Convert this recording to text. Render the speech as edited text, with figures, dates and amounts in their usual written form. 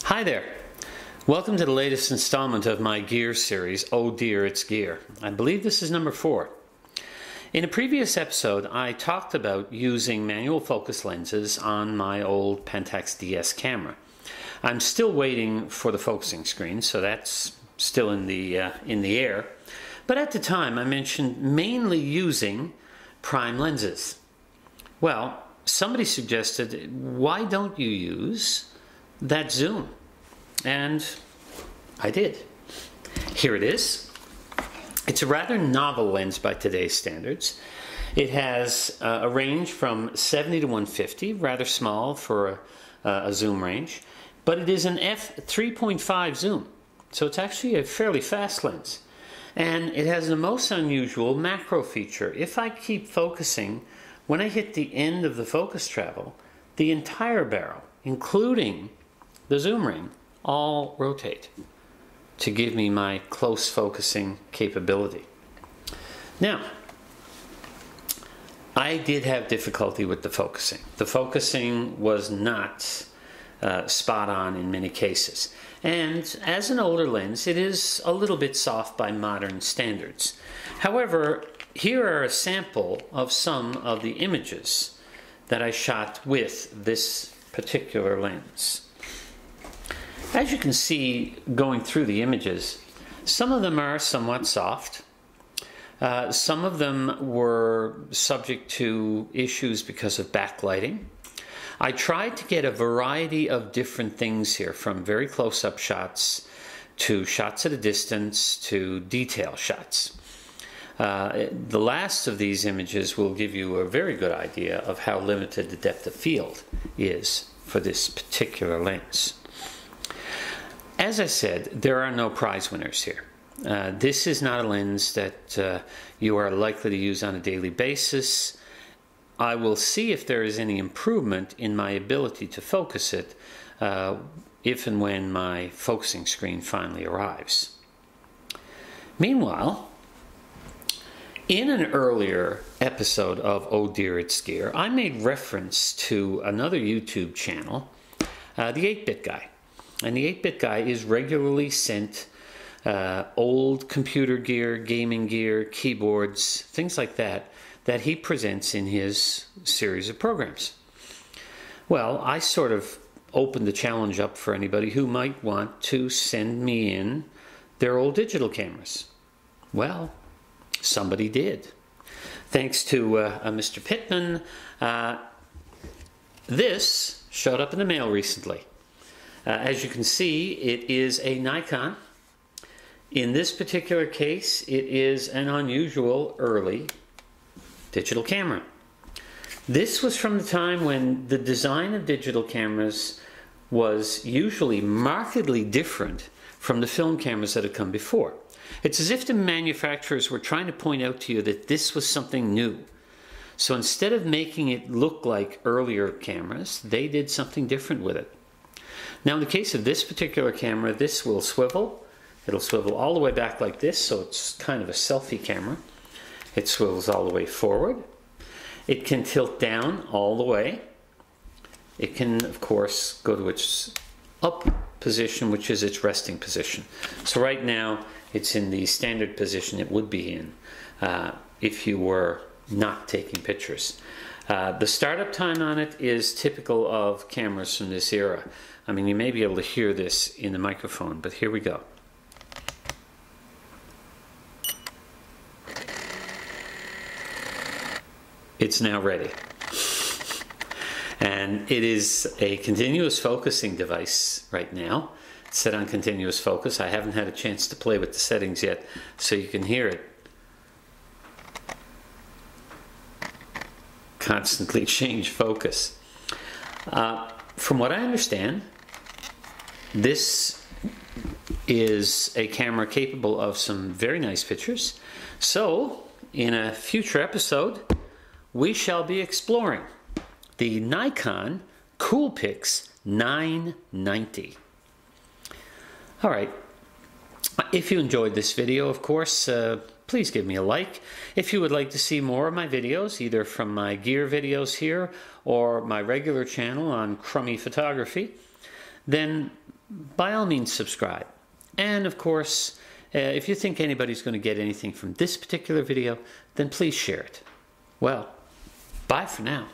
Hi there. Welcome to the latest installment of my gear series, Oh Dear It's Gear. I believe this is number 4. In a previous episode, I talked about using manual focus lenses on my old Pentax DS camera. I'm still waiting for the focusing screen, so that's still in the air. But at the time, I mentioned mainly using prime lenses. Well, somebody suggested, why don't you use that zoom? And I did. Here it is. It's a rather novel lens by today's standards. It has a range from 70 to 150, rather small for a zoom range, but it is an f3.5 zoom, so it's actually a fairly fast lens. And it has the most unusual macro feature. If I keep focusing, when I hit the end of the focus travel, the entire barrel, including the zoom ring, all rotate to give me my close focusing capability. Now, I did have difficulty with the focusing. The focusing was not spot on in many cases. And as an older lens, it is a little bit soft by modern standards. However, here are a sample of some of the images that I shot with this particular lens. As you can see going through the images, some of them are somewhat soft. Some of them were subject to issues because of backlighting. I tried to get a variety of different things here, from very close-up shots to shots at a distance to detail shots. The last of these images will give you a very good idea of how limited the depth of field is for this particular lens. As I said, there are no prize winners here. This is not a lens that you are likely to use on a daily basis. I will see if there is any improvement in my ability to focus it if and when my focusing screen finally arrives. Meanwhile, in an earlier episode of Oh Dear It's Gear, I made reference to another YouTube channel, the 8-Bit Guy. And the 8-Bit Guy is regularly sent old computer gear, gaming gear, keyboards, things like that, that he presents in his series of programs. Well, I sort of opened the challenge up for anybody who might want to send me in their old digital cameras. Well, somebody did. Thanks to Mr. Pittman, this showed up in the mail recently. As you can see, it is a Nikon. In this particular case, it is an unusual early digital camera. This was from the time when the design of digital cameras was usually markedly different from the film cameras that had come before. It's as if the manufacturers were trying to point out to you that this was something new. So instead of making it look like earlier cameras, they did something different with it. Now in the case of this particular camera, this will swivel. It'll swivel all the way back like this, so it's kind of a selfie camera. It swivels all the way forward. It can tilt down all the way. It can, of course, go to its up position, which is its resting position. So right now, it's in the standard position it would be in if you were not taking pictures. The startup time on it is typical of cameras from this era. I mean, you may be able to hear this in the microphone, but here we go. It's now ready. And it is a continuous focusing device right now. It's set on continuous focus. I haven't had a chance to play with the settings yet, so you can hear it constantly change focus. From what I understand, this is a camera capable of some very nice pictures. So, in a future episode, we shall be exploring the Nikon Coolpix 990. All right. If you enjoyed this video, of course, please give me a like. If you would like to see more of my videos, either from my gear videos here or my regular channel on crummy photography, then by all means subscribe. And of course, if you think anybody's going to get anything from this particular video, then please share it. Well, bye for now.